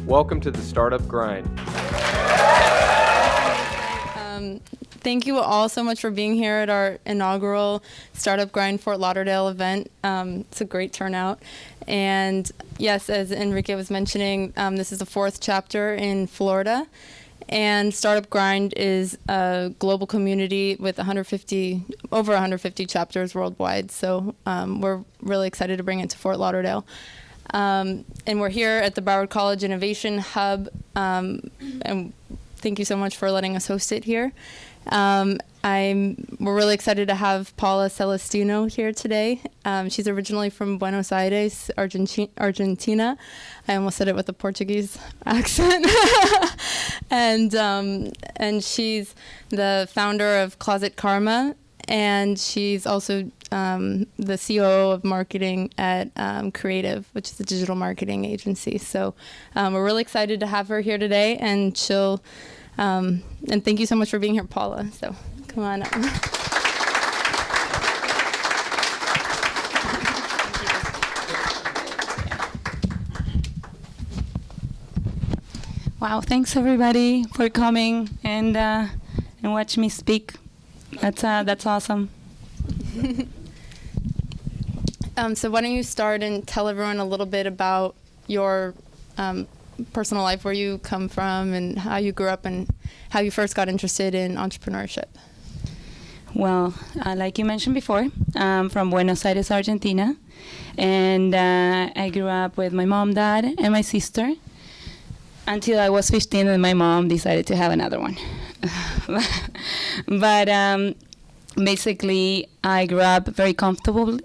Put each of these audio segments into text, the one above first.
Welcome to the Startup Grind. Thank you all so much for being here at our inaugural Startup Grind Fort Lauderdale event. It's a great turnout. And yes, as Enrique was mentioning, this is the 4th chapter in Florida. And Startup Grind is a global community with over 150 chapters worldwide. So we're really excited to bring it to Fort Lauderdale. And we're here at the Broward College Innovation Hub. And thank you so much for letting us host it here. We're really excited to have Paula Celestino here today. She's originally from Buenos Aires, Argentina. I almost said it with a Portuguese accent. And she's the founder of Closet Karma, and she's also the COO of marketing at Creative, which is a digital marketing agency. So we're really excited to have her here today, and she'll and thank you so much for being here, Paula. So come on up. Wow, thanks everybody for coming and watch me speak. That's awesome. So why don't you start and tell everyone a little bit about your personal life, where you come from and how you grew up and how you first got interested in entrepreneurship. Well, like you mentioned before, I'm from Buenos Aires, Argentina, and I grew up with my mom, dad, and my sister until I was 15, and my mom decided to have another one. But basically, I grew up very comfortably.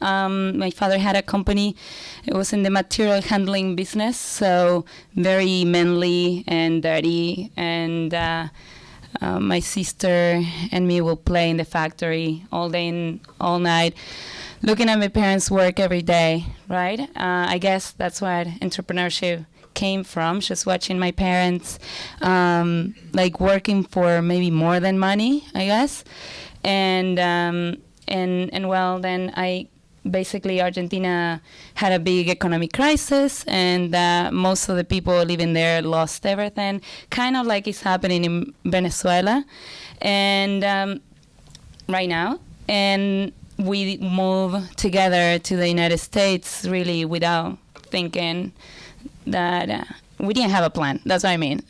My father had a company. It was in the material handling business, so very manly and dirty. And my sister and me will play in the factory all day and all night, looking at my parents work every day, right? I guess that's what entrepreneurship came from, just watching my parents like working for maybe more than money, I guess. And well, then basically Argentina had a big economic crisis, and most of the people living there lost everything, kind of like it's happening in Venezuela and right now. And we moved together to the United States really without thinking that we didn't have a plan. That's what I mean.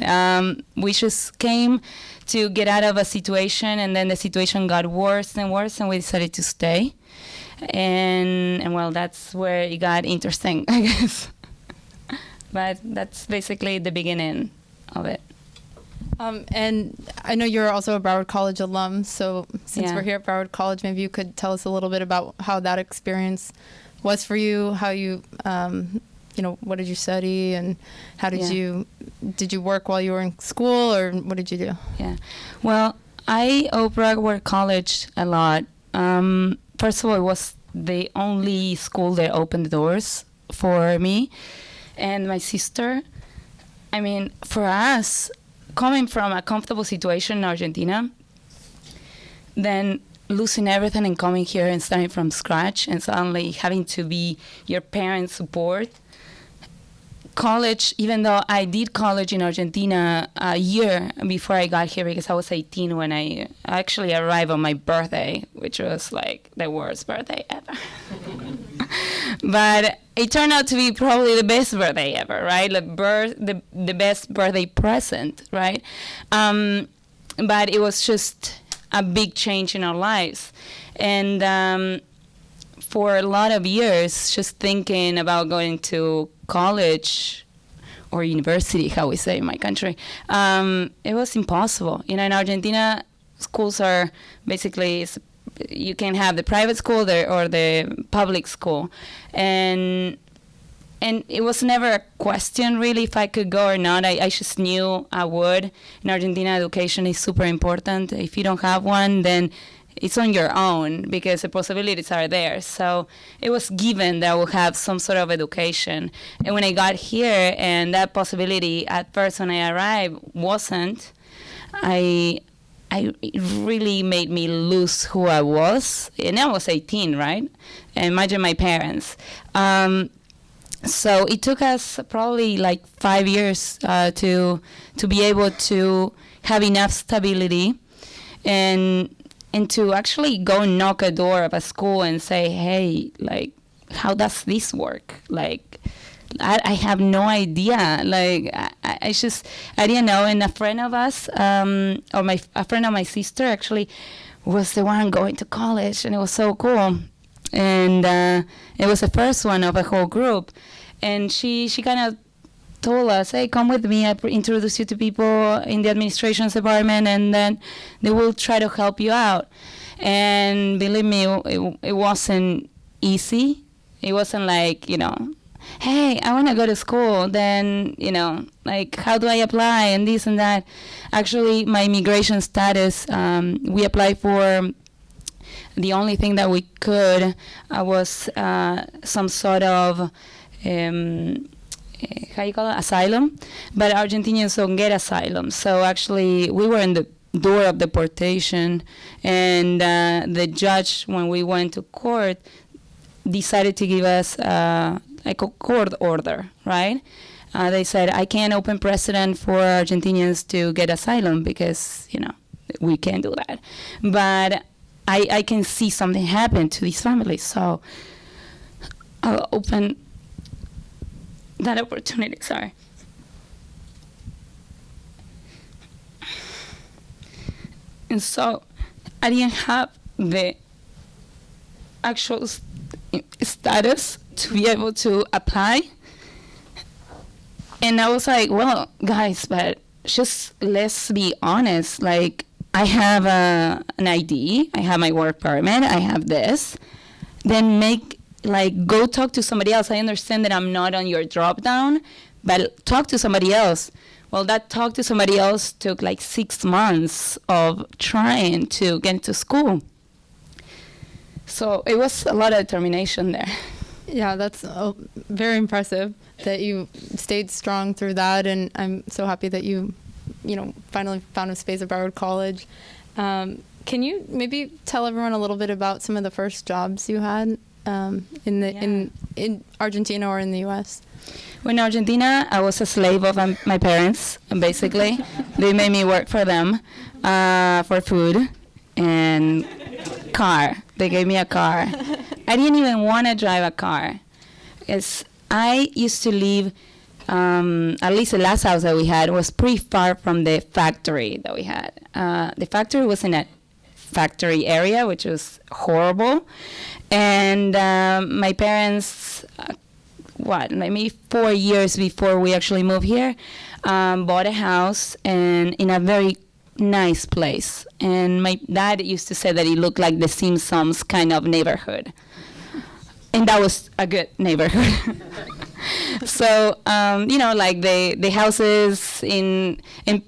We just came to get out of a situation, and then the situation got worse and worse, and we decided to stay. And well, that's where it got interesting, I guess. But that's basically the beginning of it. And I know you're also a Broward College alum, so since we're here at Broward College, maybe you could tell us a little bit about how that experience was for you, how you, what did you study, and how did you work while you were in school, or what did you do? Yeah, well, I owe Broward College a lot. First of all, it was the only school that opened the doors for me and my sister. I mean, for us, coming from a comfortable situation in Argentina, then losing everything and coming here and starting from scratch and suddenly having to be your parents' support. College, even though I did college in Argentina a year before I got here, because I was 18 when I actually arrived on my birthday, which was like the worst birthday ever. But it turned out to be probably the best birthday ever, right? The best birthday present, right? But it was just a big change in our lives. And for a lot of years, just thinking about going to college or university, how we say in my country, it was impossible. In Argentina, schools are basically, you can have the private school there or the public school. And it was never a question, really, if I could go or not. I just knew I would. In Argentina, education is super important. If you don't have one, then it's on your own because the possibilities are there. So it was given that I would have some sort of education. And when I got here and that possibility at first when I arrived wasn't, it really made me lose who I was. And I was 18, right? And imagine my parents. So it took us probably like 5 years to be able to have enough stability and to actually go knock a door of a school and say, hey, like, how does this work? Like, I have no idea. Like, I didn't know. And a friend of us, a friend of my sister actually was the one going to college, and it was so cool. And it was the first one of a whole group. And she kind of told us, hey, come with me. I introduce you to people in the administration's department, and then they will try to help you out. And believe me, it wasn't easy. It wasn't like, hey, I want to go to school. Then, like, how do I apply and this and that? Actually, my immigration status, we applied for, the only thing that we could was some sort of, how you call it, asylum. But Argentinians don't get asylum. So actually, we were in the door of deportation, and the judge, when we went to court, decided to give us like a court order, right? They said, I can't open precedent for Argentinians to get asylum because, we can't do that. But I can see something happen to these families, so I'll open that opportunity, sorry. And so I didn't have the actual status to be able to apply. And I was like, well, guys, but just let's be honest. Like, I have an ID, I have my work permit, I have this. Then go talk to somebody else. I understand that I'm not on your drop down, but talk to somebody else. Well, that talk to somebody else took like 6 months of trying to get into school. So it was a lot of determination there. Yeah, that's very impressive that you stayed strong through that, and I'm so happy that you finally found a space at Broward College. Can you maybe tell everyone a little bit about some of the first jobs you had in Argentina or in the U.S.? Well, in Argentina, I was a slave of my parents, basically. They made me work for them for food and car. They gave me a car. I didn't even want to drive a car. I used to live, at least the last house that we had was pretty far from the factory that we had. The factory was in a factory area, which was horrible. And my parents, maybe 4 years before we actually moved here, bought a house and in a very nice place. And my dad used to say that it looked like the Simpsons kind of neighborhood. And that was a good neighborhood. So, like the houses and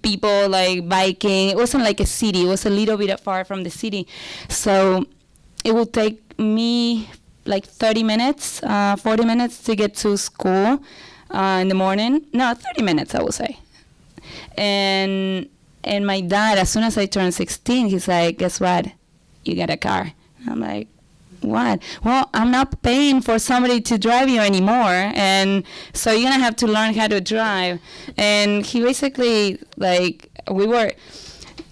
people like biking. It wasn't like a city. It was a little bit far from the city. So it would take me like 30 minutes, 40 minutes to get to school in the morning. No, 30 minutes, I would say. And my dad, as soon as I turned 16, he's like, guess what? You get a car. I'm like, what? Well, I'm not paying for somebody to drive you anymore, and so you're gonna have to learn how to drive. And he basically, we were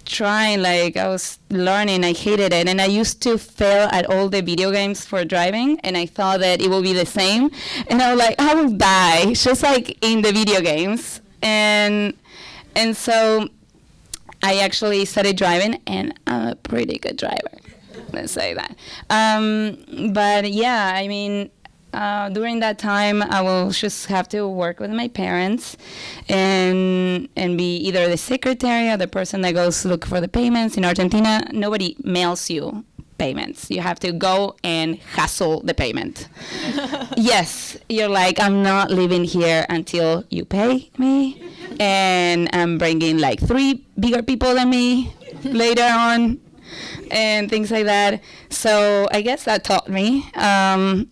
trying, I was learning, I hated it, and I used to fail at all the video games for driving, and I thought that it would be the same, and I was like, I will die, just like in the video games. And so I actually started driving, and I'm a pretty good driver. Let's say that. But yeah, I mean, during that time, I will just have to work with my parents and be either the secretary or the person that goes to look for the payments. In Argentina, nobody mails you payments. You have to go and hustle the payment. Yes, you're like, I'm not living here until you pay me, and I'm bringing like 3 bigger people than me later on, and things like that. So I guess that taught me. And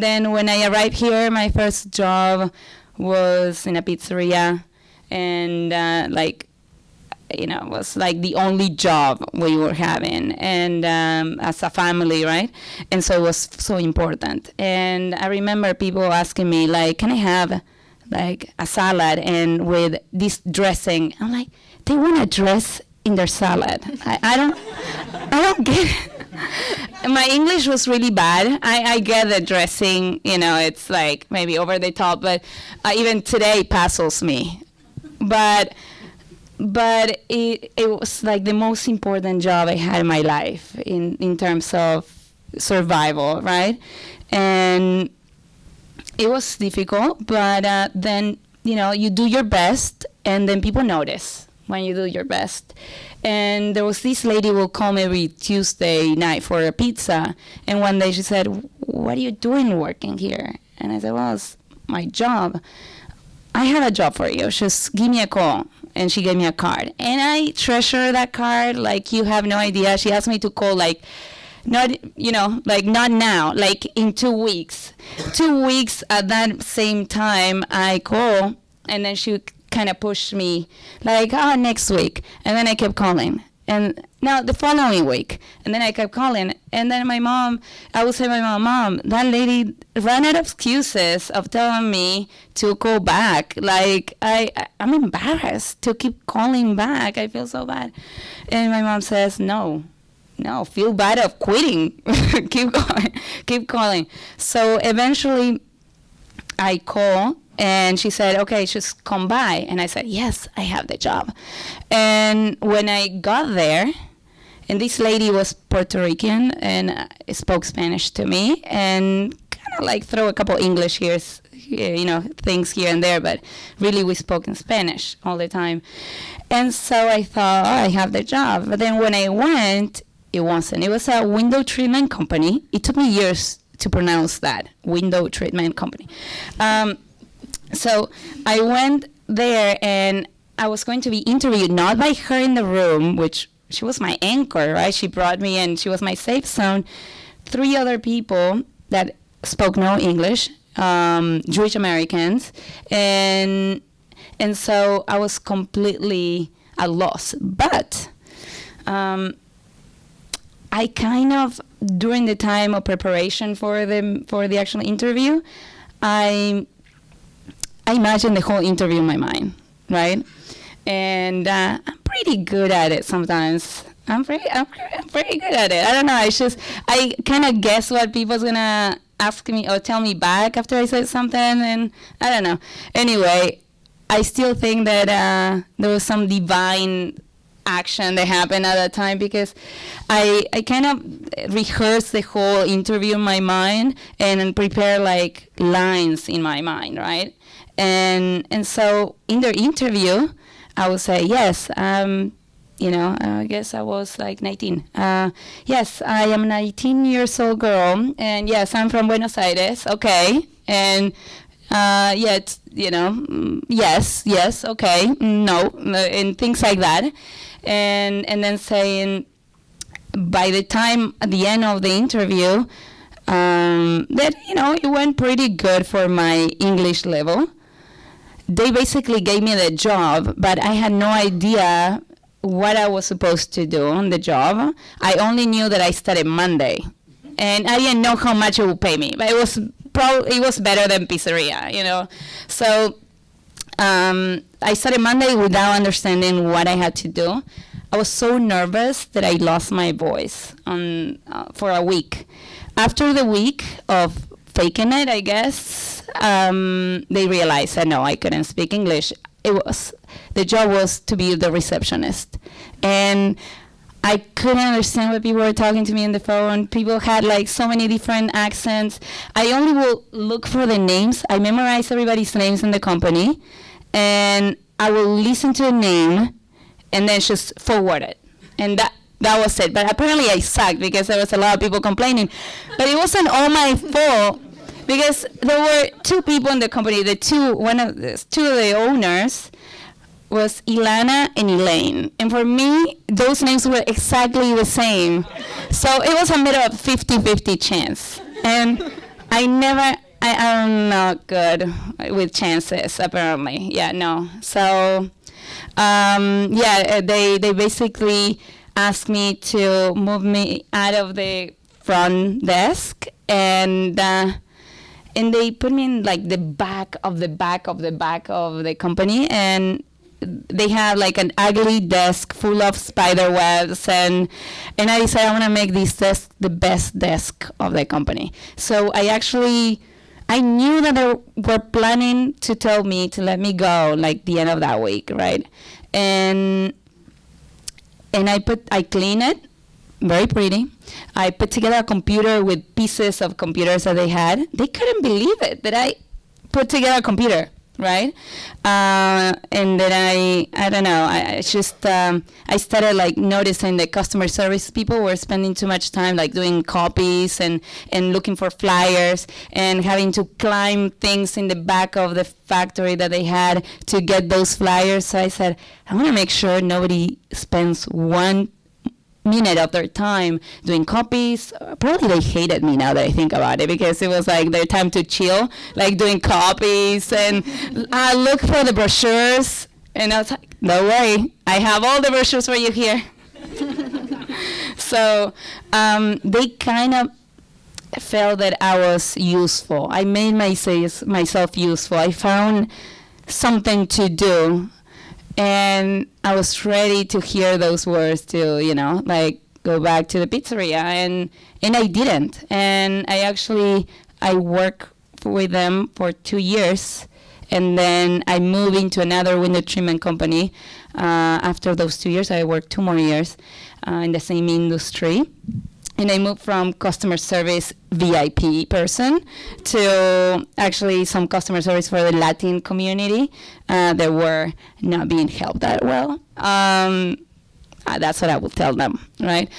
then when I arrived here, my first job was in a pizzeria, and was like the only job we were having, and as a family, right? And so it was so important. And I remember people asking me, like, can I have like a salad and with this dressing? I'm like, they want a dress in their salad. I don't get it. My English was really bad. I get the dressing, it's like maybe over the top, but even today puzzles me. But it was like the most important job I had in my life in terms of survival, right? And it was difficult, but then, you do your best, and then people notice when you do your best. And there was this lady who would call me every Tuesday night for a pizza, and one day she said, what are you doing working here? And I said, well, it's my job. I have a job for you. Just give me a call. And she gave me a card. And I treasure that card like you have no idea. She asked me to call not now, like in 2 weeks. 2 weeks at that same time I call, and then she kind of pushed me like, next week. And then I kept calling. And now the following week, and then I kept calling, and then I would say to my mom, that lady ran out of excuses of telling me to call back. Like, I'm embarrassed to keep calling back. I feel so bad. And my mom says, no, feel bad of quitting. keep calling. So eventually I call, and she said, okay, just come by. And I said, yes, I have the job. And when I got there, and this lady was Puerto Rican and spoke Spanish to me, and kind of like throw a couple English things here and there, but really we spoke in Spanish all the time. And so I thought, I have the job. But then when I went, it wasn't. It was a window treatment company. It took me years to pronounce that, window treatment company. So I went there, and I was going to be interviewed not by her in the room, which she was my anchor, right? She brought me in. She was my safe zone. 3 other people that spoke no English, Jewish Americans, and so I was completely at loss. But I kind of, during the time of preparation for the actual interview, I imagined the whole interview in my mind, right? And I'm pretty good at it sometimes. I'm pretty good at it. I don't know. I kind of guess what people's gonna ask me or tell me back after I said something, and I don't know. Anyway, I still think that there was some divine action that happened at that time, because I kind of rehearsed the whole interview in my mind and prepare like lines in my mind, right? And so in their interview, I would say, yes, I guess I was like 19. Yes, I am a 19 years old girl, and yes, I'm from Buenos Aires. Okay, and yes, okay, no, and things like that, and then saying, by the time at the end of the interview, that it went pretty good for my English level. They basically gave me the job, but I had no idea what I was supposed to do on the job. I only knew that I started Monday, and I didn't know how much it would pay me, but it was better than pizzeria, So I started Monday without understanding what I had to do. I was so nervous that I lost my voice for a week. After the week of faking it, I guess, they realized that no, I couldn't speak English. The job was to be the receptionist, and I couldn't understand what people were talking to me on the phone. People had like so many different accents. I only will look for the names. I memorized everybody's names in the company, and I will listen to a name and then just forward it, and that was it. But apparently I sucked because there was a lot of people complaining. But it wasn't all my fault, because there were 2 people in the company. Two of the owners was Ilana and Elaine. And for me, those names were exactly the same. So it was a matter of 50-50 chance. And I'm not good with chances, apparently. Yeah, no. So They basically asked me to move me out of the front desk, and they put me in like the back of the company, and they had like an ugly desk full of spider webs, and I decided I want to make this desk the best desk of the company. So I knew that they were planning to tell me to let me go like the end of that week, right? And I cleaned it, very pretty. I put together a computer with pieces of computers that they had. They couldn't believe it that I put together a computer, right? And then I don't know, I started like noticing that customer service people were spending too much time like doing copies and looking for flyers and having to climb things in the back of the factory that they had to get those flyers. So I said, I want to make sure nobody spends 1 minute of their time doing copies. Probably they hated me now that I think about it, because it was like their time to chill, like doing copies, and I look for the brochures, and I was like, no worry, I have all the brochures for you here. So they kind of felt that I was useful. I made myself useful. I found something to do. And I was ready to hear those words to, like go back to the pizzeria, and I didn't. And I worked with them for 2 years, and then I moved into another window treatment company. After those 2 years, I worked 2 more years in the same industry. And I moved from customer service VIP person to actually some customer service for the Latin community that were not being helped that well. That's what I would tell them, right?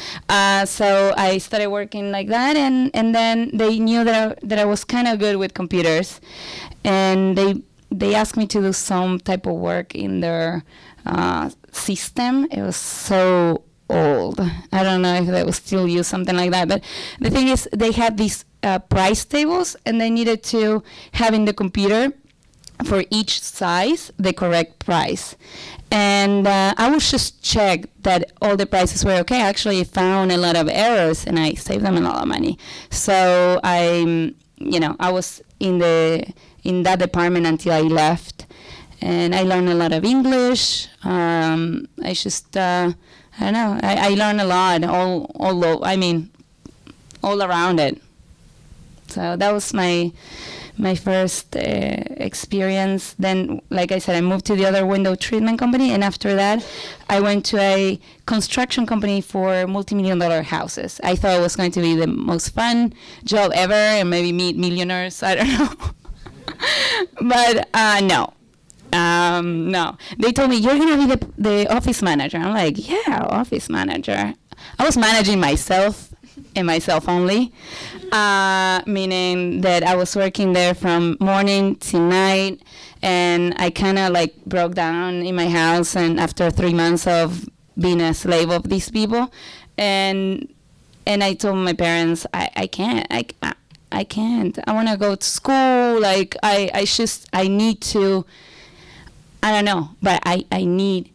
So I started working like that, and then they knew that I was kind of good with computers, and they asked me to do some type of work in their system. It was so old. I don't know if they will still use something like that, but the thing is, they had these price tables, and they needed to have in the computer for each size the correct price. And I would just check that all the prices were okay. Actually, I found a lot of errors, and I saved them a lot of money. So I was in that department until I left, and I learned a lot of English. I don't know. I learned a lot, all around it. So that was my first experience. Then, like I said, I moved to the other window treatment company, and after that, I went to a construction company for multi-million-dollar houses. I thought it was going to be the most fun job ever, and maybe meet millionaires. I don't know. But no. No, they told me, you're going to be the office manager. I'm like, yeah, office manager. I was managing myself and myself only, meaning that I was working there from morning to night, and I kind of like broke down in my house, and after 3 months of being a slave of these people, and I told my parents, I can't. I can't. I want to go to school. Like, I need to, I don't know, but I need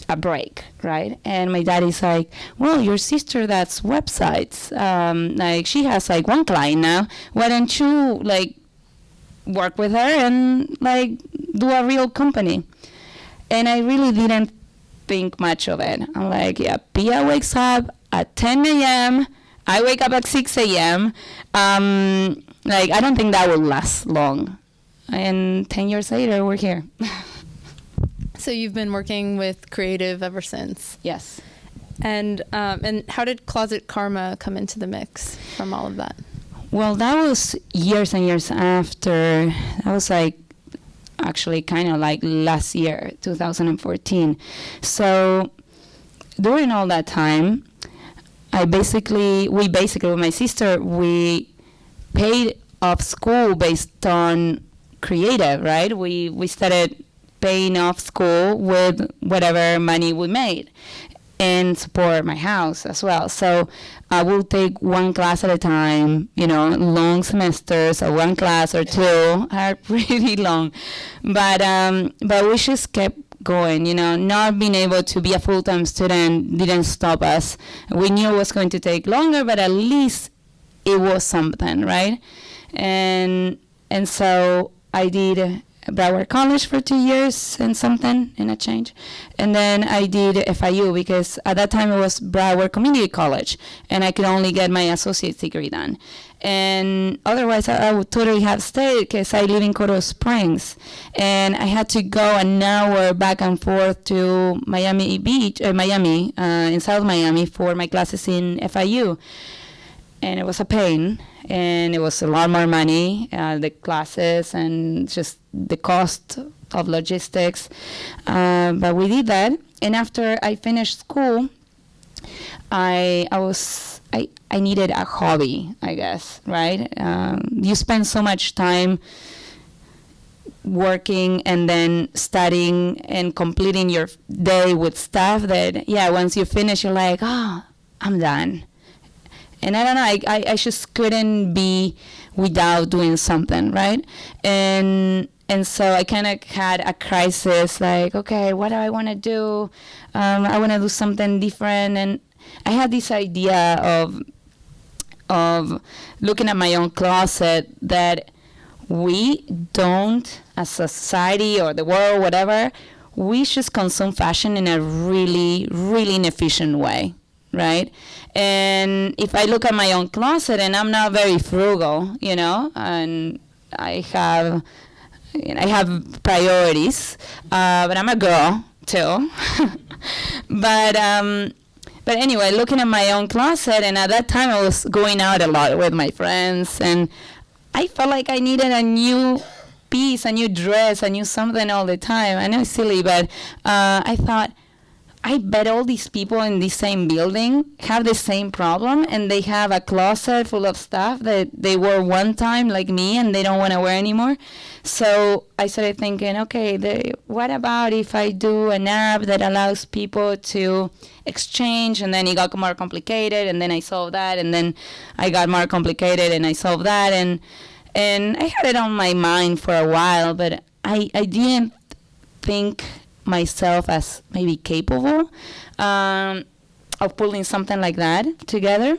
a break, right? And my dad is like, well, your sister does websites. Like, she has like 1 client now. Why don't you like work with her and like do a real company? And I really didn't think much of it. I'm like, yeah, Pia wakes up at 10 a.m. I wake up at 6 a.m. Like, I don't think that will last long. And 10 years later, we're here. So you've been working with creative ever since. Yes. And how did Closet Karma come into the mix from all of that? Well, that was years and years after. That was like actually kind of like last year, 2014. So during all that time, we basically with my sister, we paid off school based on creative, right? We started paying off school with whatever money we made and support my house as well. So I will take 1 class at a time, long semesters, or 1 class or 2 are pretty long. But we just kept going. Not being able to be a full-time student didn't stop us. We knew it was going to take longer, but at least it was something, right? And so I did Broward College for 2 years and something in a change. And then I did FIU because at that time it was Broward Community College and I could only get my associate's degree done. And otherwise I would totally have stayed because I live in Coral Springs and I had to go an hour back and forth to Miami Beach, in South Miami for my classes in FIU. And it was a pain, and it was a lot more money, the classes and just the cost of logistics. But we did that, and after I finished school, I needed a hobby, I guess, right? You spend so much time working and then studying and completing your day with stuff that, once you finish, you're like, oh, I'm done. And I don't know, I just couldn't be without doing something, right? And so I kind of had a crisis, like, okay, what do I want to do? I want to do something different. And I had this idea of looking at my own closet that we don't, as a society or the world, whatever, we just consume fashion in a really, really inefficient way, right? And if I look at my own closet, and I'm not very frugal, and I have priorities, but I'm a girl too. But anyway, looking at my own closet, and at that time I was going out a lot with my friends, and I felt like I needed a new piece, a new dress, a new something all the time. I know it's silly, but I thought, I bet all these people in the same building have the same problem, and they have a closet full of stuff that they wore one time like me and they don't want to wear anymore. So I started thinking, okay, what about if I do an app that allows people to exchange? And then it got more complicated, and then I solved that, and then I got more complicated and I solved that, and I had it on my mind for a while, but I didn't think myself as maybe capable of pulling something like that together.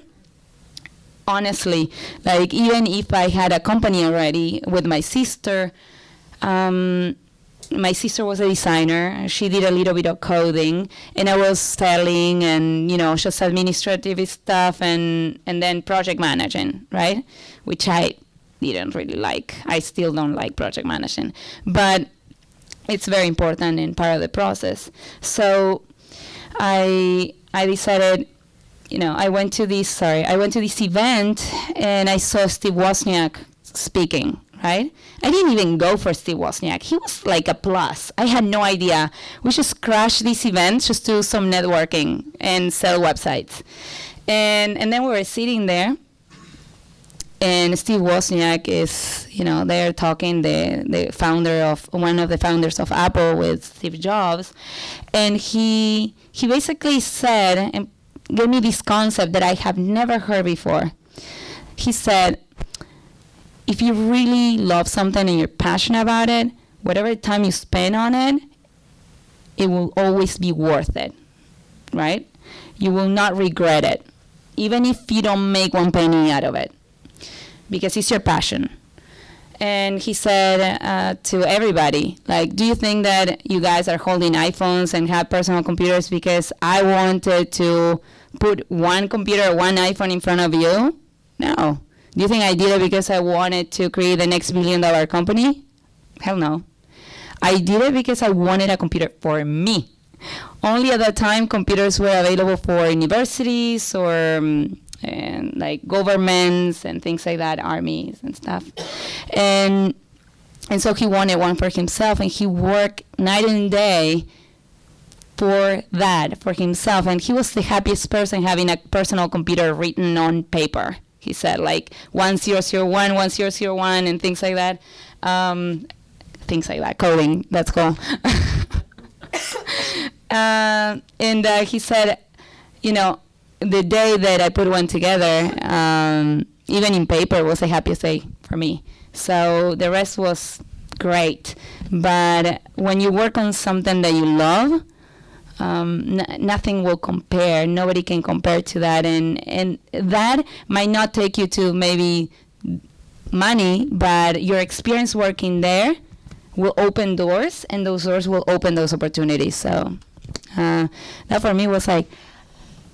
Honestly, like even if I had a company already with my sister, my sister was a designer. She did a little bit of coding, and I was selling and just administrative stuff and then project managing, right? Which I didn't really like. I still don't like project managing, but it's very important and part of the process. So I decided, I went to this event and I saw Steve Wozniak speaking, right? I didn't even go for Steve Wozniak. He was like a plus. I had no idea. We just crashed this event just to do some networking and sell websites. And then we were sitting there, and Steve Wozniak is, there talking, the founder of, one of the founders of Apple with Steve Jobs. And he basically said, and gave me this concept that I have never heard before. He said, if you really love something and you're passionate about it, whatever time you spend on it, it will always be worth it, right? You will not regret it, even if you don't make one penny out of it, because it's your passion. And he said to everybody, like, do you think that you guys are holding iPhones and have personal computers because I wanted to put one computer, one iPhone in front of you? No. Do you think I did it because I wanted to create the next billion-dollar company? Hell no. I did it because I wanted a computer for me. Only at that time, computers were available for universities or and like governments and things like that, armies and stuff. And so he wanted one for himself, and he worked night and day for that, for himself. And he was the happiest person having a personal computer written on paper. He said, like, 1001, 1001, and things like that. Coding, that's cool. And he said, the day that I put one together, even in paper, was the happiest day for me. So the rest was great. But when you work on something that you love, nothing will compare. Nobody can compare to that. And that might not take you to maybe money, but your experience working there will open doors, and those doors will open those opportunities. So that for me was like,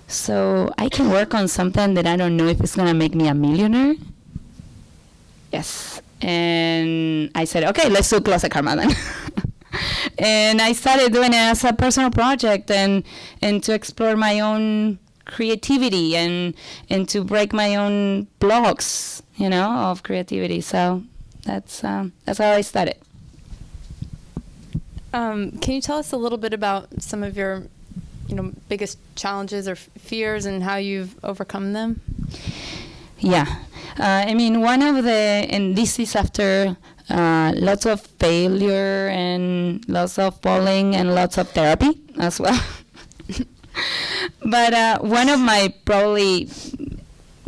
so I can work on something that I don't know if it's going to make me a millionaire. Yes. And I said, okay, let's do Closet Karma then. And I started doing it as a personal project and to explore my own creativity and to break my own blocks, of creativity. So that's how I started. Can you tell us a little bit about some of your, biggest challenges or fears and how you've overcome them? Yeah. One of and this is after lots of failure and lots of falling and lots of therapy as well. But one of my probably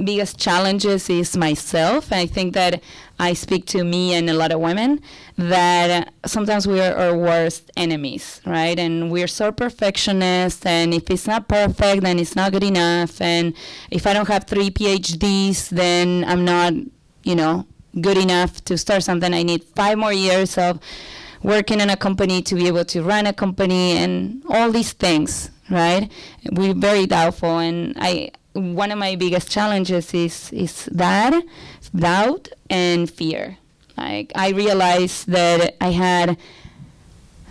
biggest challenges is myself. I think that I speak to me and a lot of women that sometimes we are our worst enemies, right? And we're so perfectionist, and if it's not perfect, then it's not good enough. And if I don't have 3 PhDs, then I'm not, good enough to start something. I need 5 more years of working in a company to be able to run a company and all these things, right? We're very doubtful, and one of my biggest challenges is that doubt and fear. Like, I realized that I had,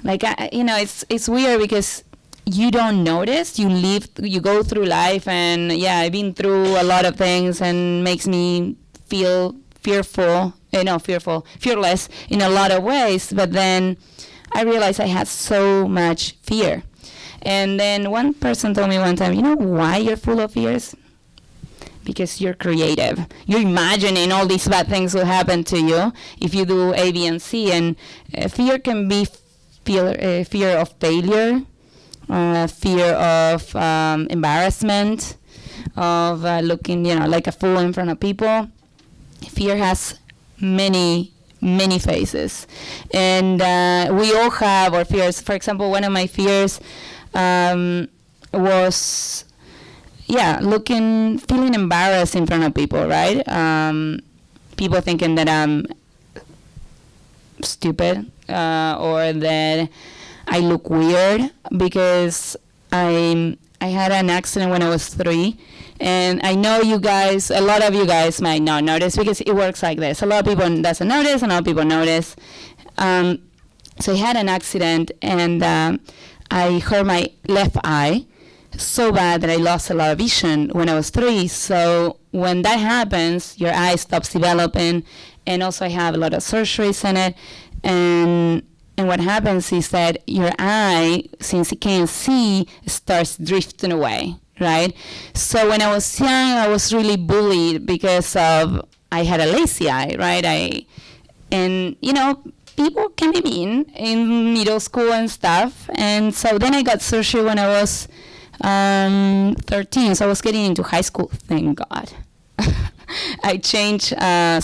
it's weird because you don't notice. You go through life, and I've been through a lot of things, and makes me feel fearless in a lot of ways. But then I realized I had so much fear. And then one person told me one time, you know why you're full of fears? Because you're creative. You're imagining all these bad things will happen to you if you do A, B, and C. And fear can be fear of failure, fear of embarrassment, of looking, like a fool in front of people. Fear has many faces. And we all have our fears. For example, one of my fears was feeling embarrassed in front of people, right? People thinking that I'm stupid or that I look weird because I had an accident when I was 3. And I know a lot of you guys might not notice because it works like this. A lot of people doesn't notice, and a lot of people notice. So I had an accident, and I hurt my left eye so bad that I lost a lot of vision when I was 3. So when that happens, your eye stops developing, and also I have a lot of surgeries in it. And what happens is that your eye, since it can't see, starts drifting away, right? So when I was young, I was really bullied because I had a lazy eye, right? People can be mean in middle school and stuff. And so then I got surgery when I was 13, so I was getting into high school, thank God. I changed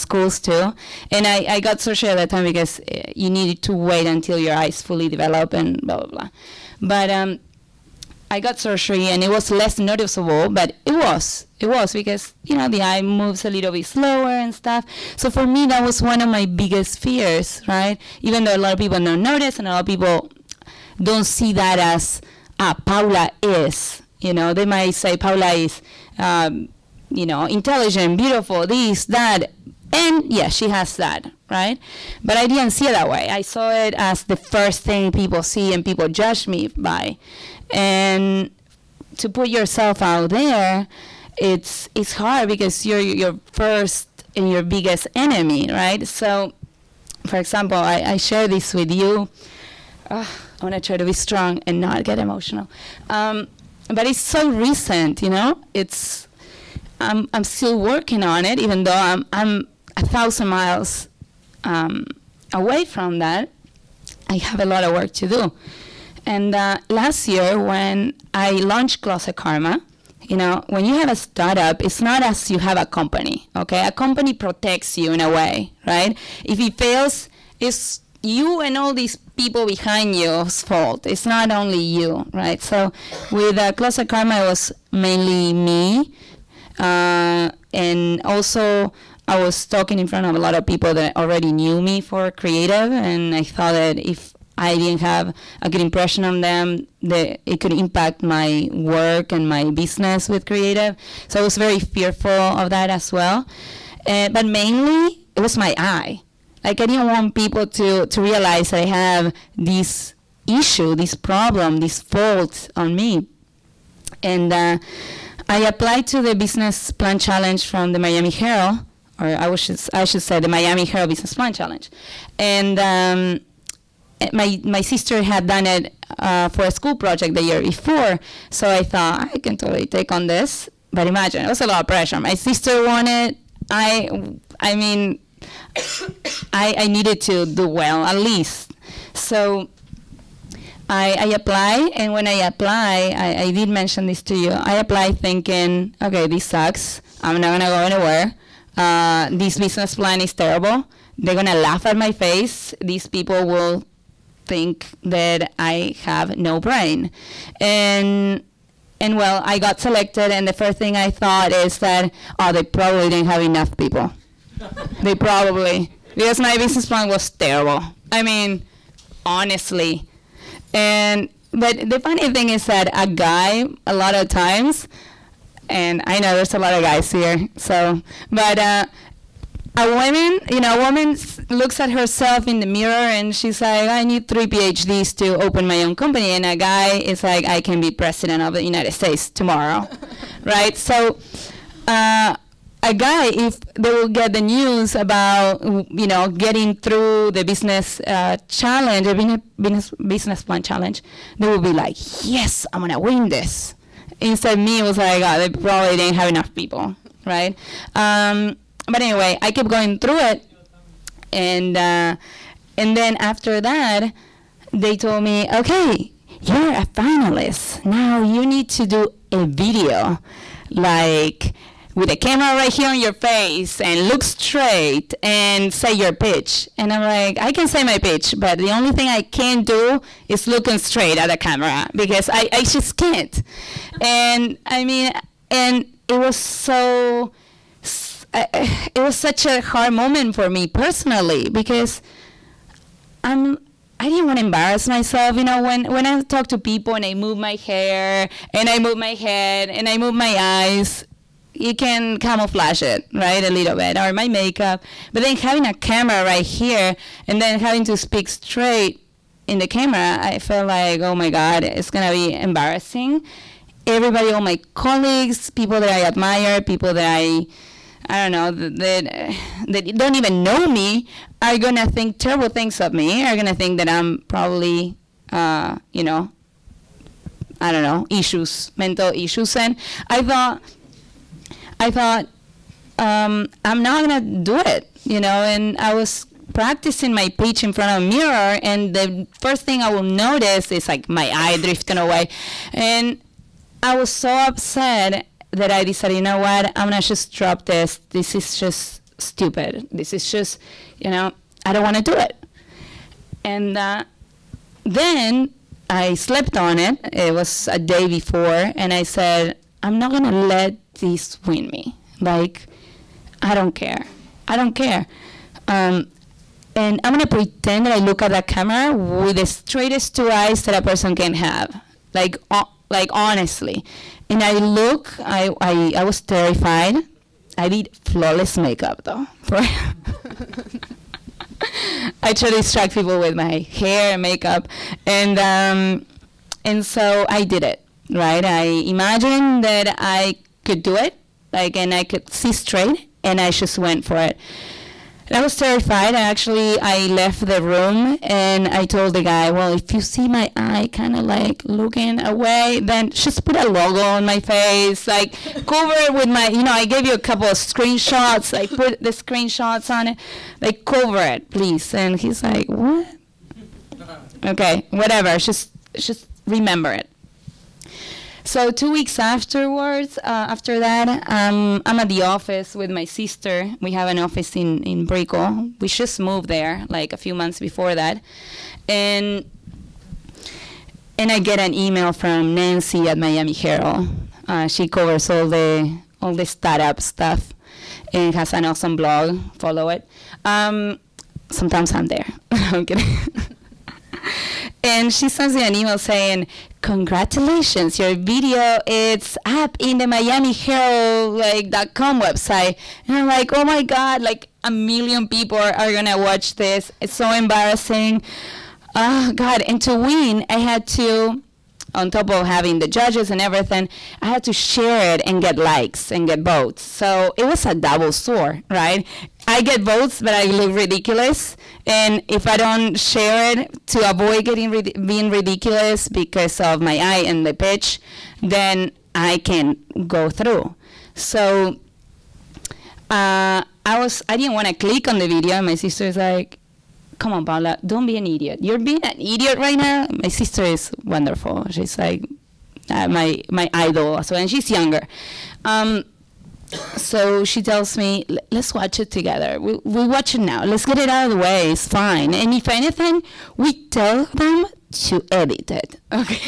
schools too, and I got surgery at that time because you needed to wait until your eyes fully develop and blah, blah, blah. But I got surgery, and it was less noticeable, but it was because, the eye moves a little bit slower and stuff. So for me, that was one of my biggest fears, right? Even though a lot of people don't notice, and a lot of people don't see that as, Paula is, they might say Paula is, intelligent, beautiful, this, that, and yeah, she has that, right? But I didn't see it that way. I saw it as the first thing people see and people judge me by. And to put yourself out there, it's hard because you're your first and your biggest enemy, right? So, for example, I share this with you. I want to try to be strong and not get emotional. But it's so recent, I'm still working on it, even though I'm 1,000 miles away from that. I have a lot of work to do. And last year, when I launched Closet Karma, when you have a startup, it's not as you have a company, okay? A company protects you in a way, right? If it fails, it's you and all these people behind you's fault. It's not only you, right? So with Closet Karma, it was mainly me. And also, I was talking in front of a lot of people that already knew me for creative, and I thought that if I didn't have a good impression on them, that it could impact my work and my business with creative. So I was very fearful of that as well. But mainly, it was my eye. Like, I didn't want people to realize that I have this issue, this problem, this fault on me. And I applied to the Business Plan Challenge from the Miami Herald, or I should say the Miami Herald Business Plan Challenge. And my sister had done it for a school project the year before, so I thought, I can totally take on this. But imagine, it was a lot of pressure. My sister won it. I mean, I needed to do well, at least. So I apply, and when I apply, I did mention this to you. I apply thinking, okay, this sucks. I'm not gonna go anywhere. This business plan is terrible. They're gonna laugh at my face. These people will think that I have no brain. And well, I got selected, and the first thing I thought is that, they probably didn't have enough people. They probably, because my business plan was terrible. I mean, honestly. But the funny thing is that a guy, a lot of times, and I know there's a lot of guys here, but a woman looks at herself in the mirror and she's like, I need 3 PhDs to open my own company, and a guy is like, I can be president of the United States tomorrow, right? So a guy, if they will get the news about, getting through the business challenge, the business plan challenge, they will be like, yes, I'm gonna win this. Instead, me, it was like, they probably didn't have enough people, right? But anyway, I kept going through it, and then after that, they told me, okay, you're a finalist. Now you need to do a video, like, with a camera right here on your face, and look straight and say your pitch. And I'm like, I can say my pitch, but the only thing I can't do is looking straight at the camera, because I just can't. And I mean, and it was such a hard moment for me personally, because I didn't want to embarrass myself. When I talk to people and I move my hair and I move my head and I move my eyes, you can camouflage it, right, a little bit, or my makeup. But then having a camera right here and then having to speak straight in the camera, I felt like, oh my God, it's going to be embarrassing. Everybody, all my colleagues, people that I admire, people that I don't know, that don't even know me, are going to think terrible things of me, are going to think that I'm probably, I don't know, mental issues. And I thought, I'm not gonna do it, and I was practicing my pitch in front of a mirror, and the first thing I will notice is like my eye drifting away. And I was so upset that I decided, you know what, I'm gonna just drop this. This is just stupid. This is just, I don't wanna do it. And then I slept on it. It was a day before, and I said, I'm not gonna let this win me. Like, I don't care. And I'm gonna pretend that I look at that camera with the straightest 2 eyes that a person can have. Like honestly. And I look, I was terrified. I did flawless makeup though. I try to distract people with my hair and makeup. And so I did it, right? I imagined that I could do it, and I could see straight, and I just went for it. And I was terrified. I left the room, and I told the guy, well, if you see my eye kind of like looking away, then just put a logo on my face, cover it with my, I gave you a couple of screenshots, put the screenshots on it, cover it, please. And he's like, what? Okay, whatever, just remember it. So 2 weeks afterwards, after that, I'm at the office with my sister. We have an office in Brickell. We just moved there like a few months before that. And I get an email from Nancy at Miami Herald. She covers all the startup stuff and has an awesome blog. Follow it. Sometimes I'm there. I'm kidding. And she sends me an email saying, "Congratulations, your video is up in the Miami Herald .com website." And I'm like, oh my God, like 1 million people are gonna watch this. It's so embarrassing. Oh God, and to win, I had to, on top of having the judges and everything, I had to share it and get likes and get votes. So it was a double sword, right? I get votes, but I look ridiculous. And if I don't share it to avoid being ridiculous because of my eye and the pitch, then I can go through. So I didn't want to click on the video. And my sister is like, "Come on, Paula, don't be an idiot. You're being an idiot right now." My sister is wonderful. She's like my idol. So, and she's younger. So she tells me, "Let's watch it together. We watch it now. Let's get it out of the way. It's fine. And if anything, we tell them to edit it." Okay.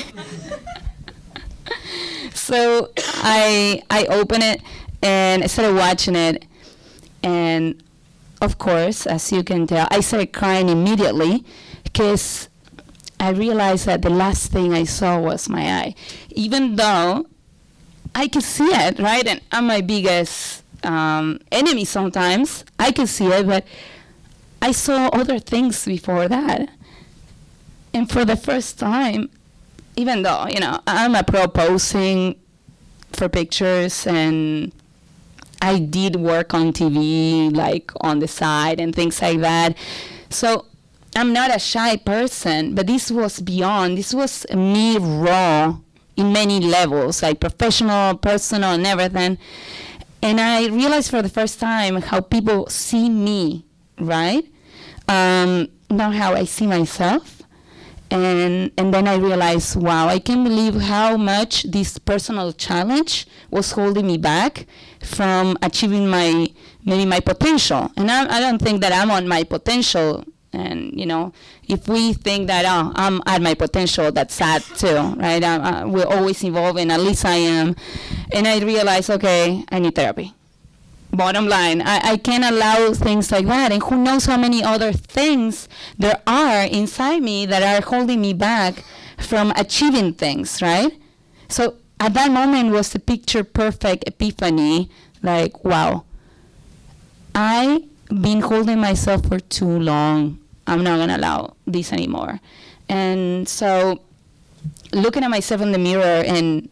So I open it and I started watching it, and of course, as you can tell, I started crying immediately because I realized that the last thing I saw was my eye, even though I could see it, right? And I'm my biggest enemy sometimes. I could see it, but I saw other things before that. And for the first time, even though, I'm a pro posing for pictures, and I did work on TV, like on the side and things like that. So I'm not a shy person, but this was beyond. This was me raw in many levels, like professional, personal, and everything. And I realized for the first time how people see me, right? Not how I see myself. And then I realized, wow, I can't believe how much this personal challenge was holding me back from achieving maybe my potential. And I don't think that I'm on my potential. And, if we think that, I'm at my potential, that's sad too, right? We're always evolving, at least I am. And I realized, okay, I need therapy. Bottom line, I can't allow things like that. And who knows how many other things there are inside me that are holding me back from achieving things, right? So at that moment was the picture perfect epiphany, like, wow, I've been holding myself for too long. I'm not going to allow this anymore. And so looking at myself in the mirror and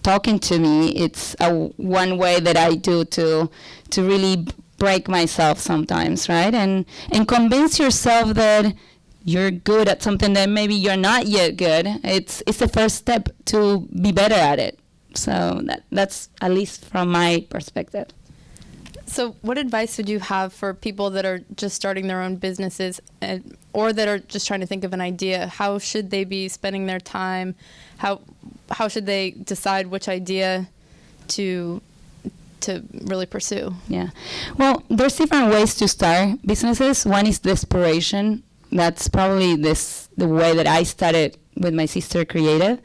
talking to me, it's one way that I do to really break myself sometimes, right? And convince yourself that you're good at something that maybe you're not yet good. It's the first step to be better at it. So that's at least from my perspective. So what advice would you have for people that are just starting their own businesses or that are just trying to think of an idea? How should they be spending their time? How should they decide which idea to really pursue? Yeah. Well, there's different ways to start businesses. One is desperation. That's probably the way that I started with my sister creative.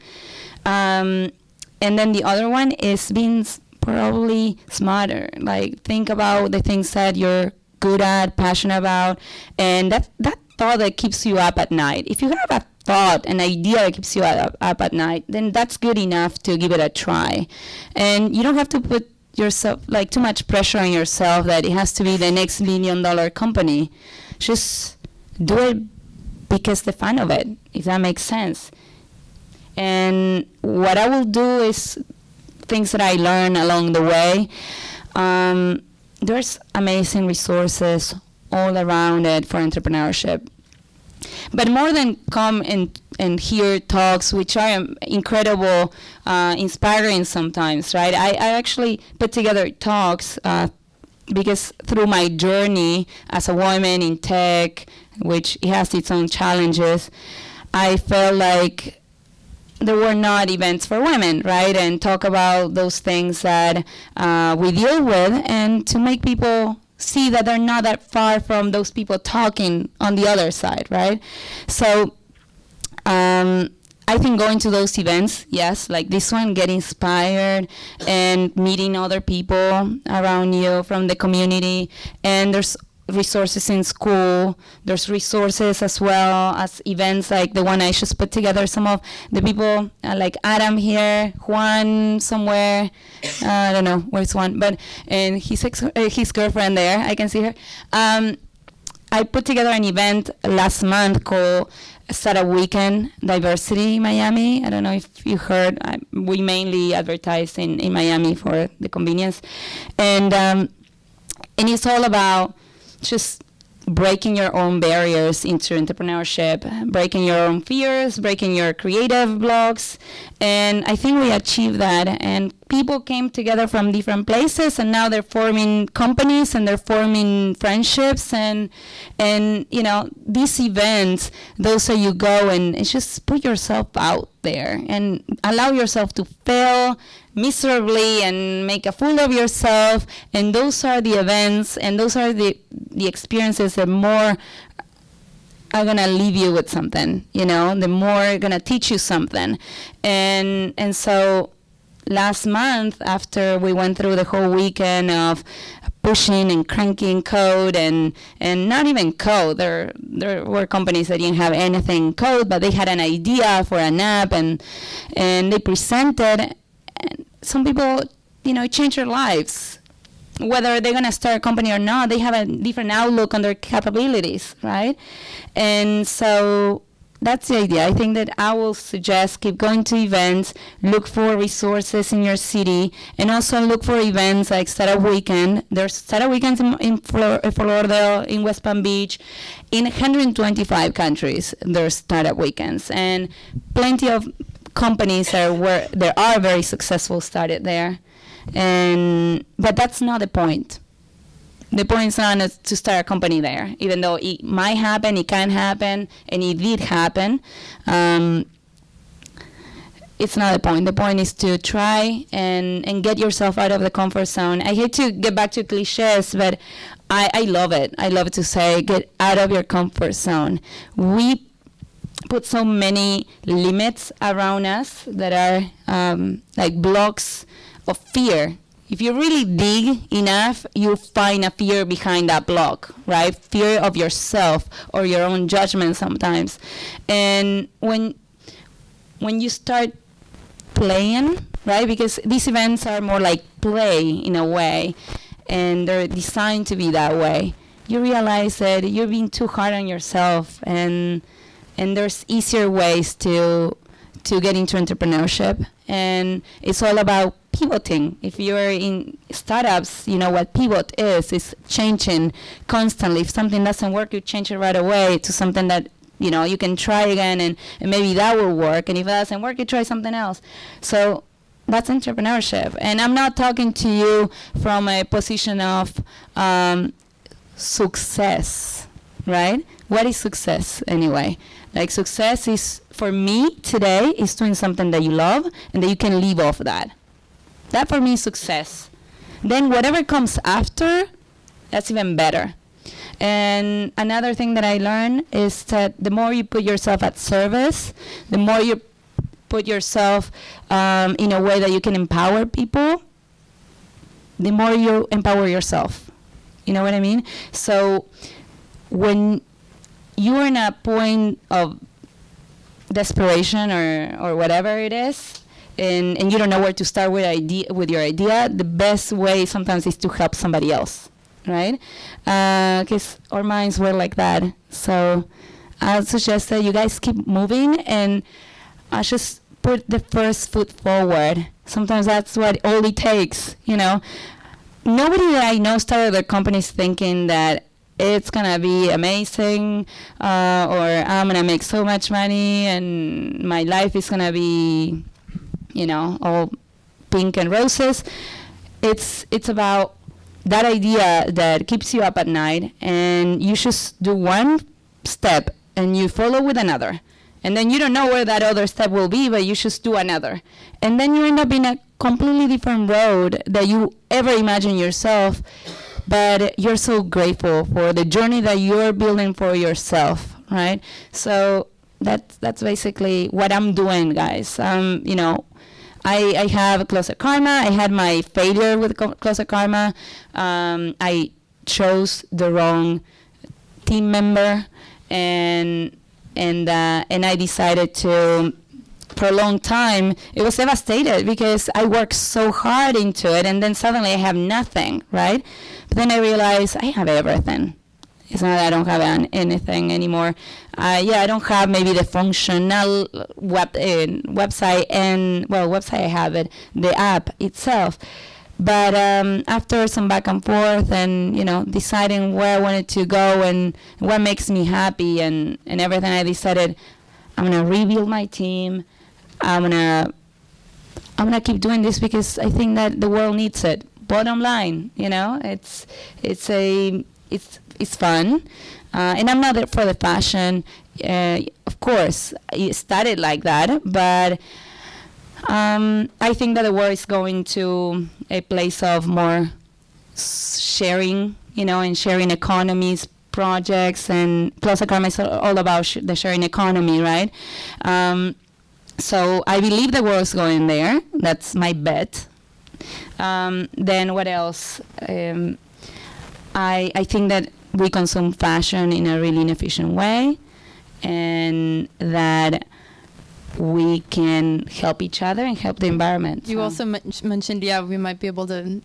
And then the other one is being probably smarter. Like, think about the things that you're good at, passionate about, and that thought that keeps you up at night. If you have a thought, an idea that keeps you up at night, then that's good enough to give it a try. And you don't have to put yourself, like, too much pressure on yourself that it has to be the next $1 million company. Just do it because the fun of it, if that makes sense. And what I will do is things that I learned along the way. There's amazing resources all around it for entrepreneurship. But more than come and hear talks, which are incredible, inspiring sometimes, right? I actually put together talks because through my journey as a woman in tech, which has its own challenges, I felt like there were not events for women, right? And talk about those things that we deal with, and to make people see that they're not that far from those people talking on the other side, right? So I think going to those events, yes, like this one, get inspired and meeting other people around you from the community. And there's resources in school. There's resources as well as events like the one I just put together. Some of the people like Adam here, Juan somewhere, I don't know where's Juan, but and his girlfriend there, I can see her. I put together an event last month called Startup Weekend Diversity Miami. I don't know if you heard. We mainly advertise in Miami for the convenience, and it's all about just breaking your own barriers into entrepreneurship, breaking your own fears, breaking your creative blocks. And I think we achieved that. And people came together from different places, and now they're forming companies and they're forming friendships. And you know, these events, those are you go and it's just put yourself out there and allow yourself to fail miserably and make a fool of yourself. And those are the events, and those are the experiences that more are gonna leave you with something, you know, the more gonna teach you something. And so last month, after we went through the whole weekend of pushing and cranking code and not even code, there were companies that didn't have anything code, but they had an idea for an app, and they presented. And some people, you know, change their lives. Whether they're going to start a company or not, they have a different outlook on their capabilities, right? And so that's the idea. I think that I will suggest keep going to events, look for resources in your city, and also look for events like Startup Weekend. There's Startup Weekends in Fort Lauderdale, in West Palm Beach. In 125 countries, there's Startup Weekends. And plenty of companies there are very successful started there. But that's not the point. The point is not to start a company there, even though it might happen, it can happen, and it did happen. It's not the point. The point is to try and get yourself out of the comfort zone. I hate to get back to cliches, but I love it. I love to say, get out of your comfort zone. We put so many limits around us that are like blocks of fear. If you really dig enough, you'll find a fear behind that block, right? Fear of yourself or your own judgment sometimes. And when you start playing, right? Because these events are more like play in a way, and they're designed to be that way. You realize that you're being too hard on yourself, and there's easier ways to get into entrepreneurship. And it's all about pivoting. If you're in startups, you know what pivot is. It's changing constantly. If something doesn't work, you change it right away to something that, you know, you can try again, and maybe that will work. And if it doesn't work, you try something else. So that's entrepreneurship. And I'm not talking to you from a position of success, right? What is success anyway? Like, success is, for me today, is doing something that you love and that you can live off that. That for me is success. Then whatever comes after, that's even better. And another thing that I learned is that the more you put yourself at service, the more you put yourself in a way that you can empower people, the more you empower yourself. You know what I mean? So when you're in a point of desperation or whatever it is, and you don't know where to start with your idea, the best way sometimes is to help somebody else, right? Because our minds were like that. So I suggest that you guys keep moving, and just put the first foot forward. Sometimes that's what all it takes, you know. Nobody that I know started their companies thinking that it's gonna be amazing, or I'm gonna make so much money and my life is gonna be, you know, all pink and roses. It's about that idea that keeps you up at night, and you just do one step and you follow with another, And then you don't know where that other step will be, but you just do another. And then you end up in a completely different road that you ever imagine yourself. But you're so grateful for the journey that you're building for yourself, right? So that's basically what I'm doing, guys. You know, I have Closet Karma. I had my failure with Closet Karma. I chose the wrong team member, and I decided to, for a long time, it was devastated because I worked so hard into it, and then suddenly I have nothing, right? But then I realized I have everything. It's not that I don't have anything anymore. I don't have maybe the functional website, and website I have it, the app itself. But after some back and forth and, you know, deciding where I wanted to go and what makes me happy and everything, I decided I'm going to rebuild my team. I'm gonna keep doing this because I think that the world needs it. Bottom line, you know, it's fun, and I'm not there for the fashion. Of course, it started like that, but I think that the world is going to a place of more sharing, you know, and sharing economies, projects, and Closet Karma is all about the sharing economy, right? So I believe the world's going there. That's my bet. Then what else? I think that we consume fashion in a really inefficient way, and that we can help each other and help the environment. You also mentioned, we might be able to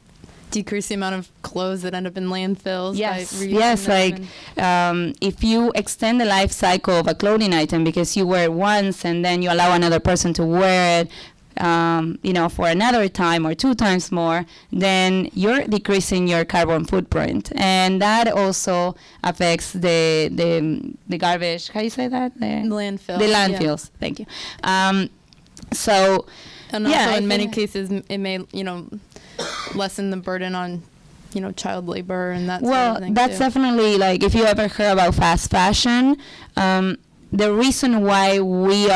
decrease the amount of clothes that end up in landfills. Yes, like if you extend the life cycle of a clothing item because you wear it once and then you allow another person to wear it, you know, for another time or 2 times more, then you're decreasing your carbon footprint, and that also affects the garbage. How do you say that? The landfill. The landfills. Yeah. Thank you. So. And also, in many cases, it may, you know, lessen the burden on, you know, child labor and that sort of thing. Well, that's definitely, like, if you ever heard about fast fashion, the reason why we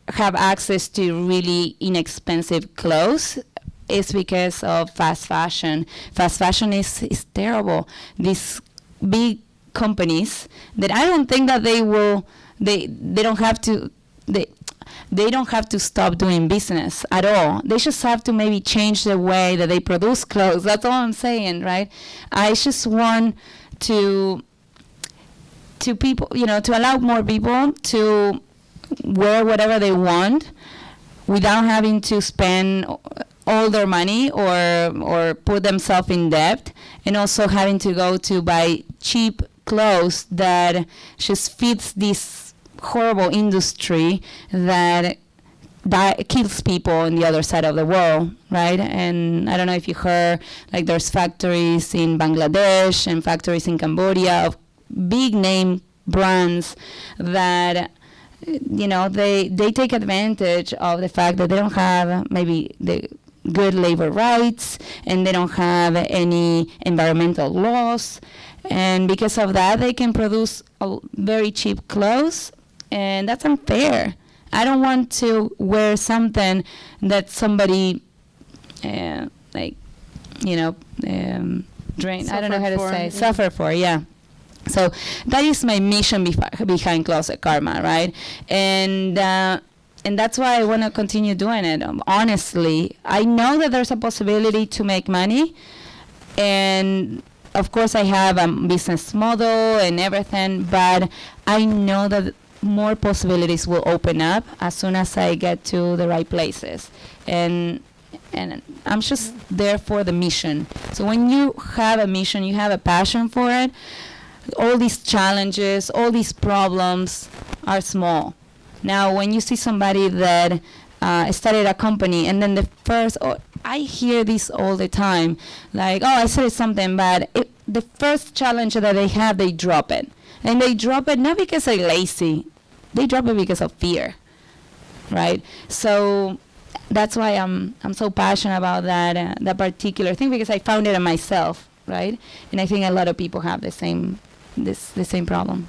have access to really inexpensive clothes is because of fast fashion. Fast fashion is terrible. These big companies that I don't think that they don't have to, they don't have to stop doing business at all. They just have to maybe change the way that they produce clothes. That's all I'm saying, right? I just want to people, you know, to allow more people to wear whatever they want without having to spend all their money or put themselves in debt, and also having to go to buy cheap clothes that just fits this horrible industry that kills people on the other side of the world, right? And I don't know if you heard, like, there's factories in Bangladesh and factories in Cambodia of big name brands that, you know, they take advantage of the fact that they don't have maybe the good labor rights and they don't have any environmental laws, and because of that they can produce very cheap clothes, and that's unfair. I don't want to wear something that somebody like, you know, drain. I don't know how to say. Suffer for, yeah. So that is my mission behind Closet Karma, right? And that's why I want to continue doing it. Honestly, I know that there's a possibility to make money, and of course I have a business model and everything, but I know that more possibilities will open up as soon as I get to the right places. And I'm just there for the mission. So when you have a mission, you have a passion for it, all these challenges, all these problems are small. Now, when you see somebody that started a company, and then I hear this all the time, like, I started something, but the first challenge that they have, they drop it. And they drop it not because they're lazy, they drop it because of fear, right? So that's why I'm so passionate about that particular thing, because I found it in myself, right? And I think a lot of people have the same problem.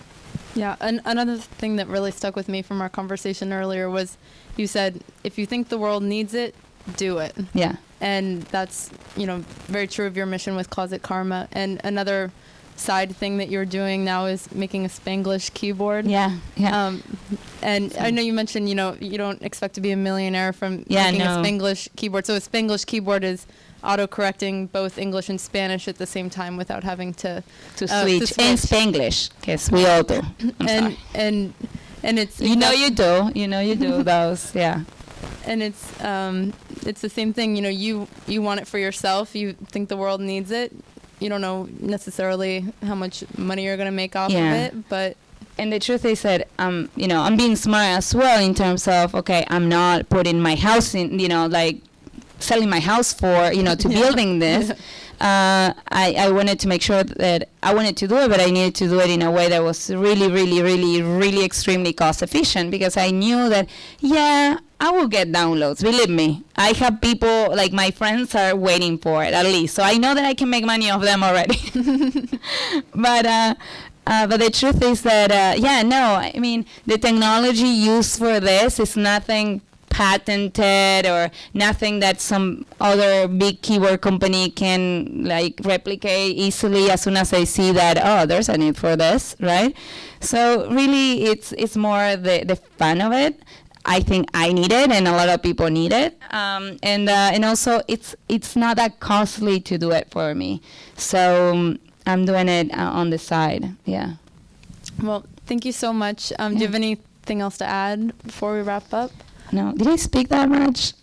Yeah, and another thing that really stuck with me from our conversation earlier was you said, if you think the world needs it, do it. Yeah. And that's, very true of your mission with Closet Karma. And another side thing that you're doing now is making a Spanglish keyboard. Yeah. And I know you mentioned, you don't expect to be a millionaire from making a Spanglish keyboard. So a Spanglish keyboard is auto-correcting both English and Spanish at the same time without having to switch. In Spanglish, because we all do. And it's you do those, yeah. And it's the same thing. You want it for yourself. You think the world needs it. You don't know necessarily how much money you're gonna make off of it, but. And the truth is that I'm being smart as well in terms of, okay, I'm not putting my house in, like selling my house for, to building this. I wanted to make sure that I wanted to do it, but I needed to do it in a way that was really, really, really, really extremely cost efficient, because I knew that, I will get downloads. Believe me, I have people, like my friends are waiting for it at least. So I know that I can make money off them already. But the truth is that, I mean, the technology used for this is nothing patented or nothing that some other big keyboard company can like replicate easily as soon as I see that, there's a need for this, right? So really it's more the fun of it. I think I need it and a lot of people need it. And also it's not that costly to do it for me. So I'm doing it on the side, yeah. Well, thank you so much. Do you have anything else to add before we wrap up? No. Did I speak that much?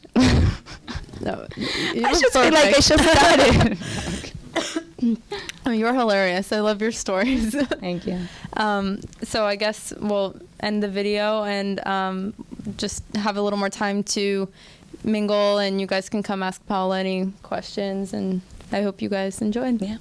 No. I just feel like I should start it. You're hilarious. I love your stories. Thank you. So I guess we'll end the video and just have a little more time to mingle, and you guys can come ask Paula any questions, and I hope you guys enjoyed. Yeah.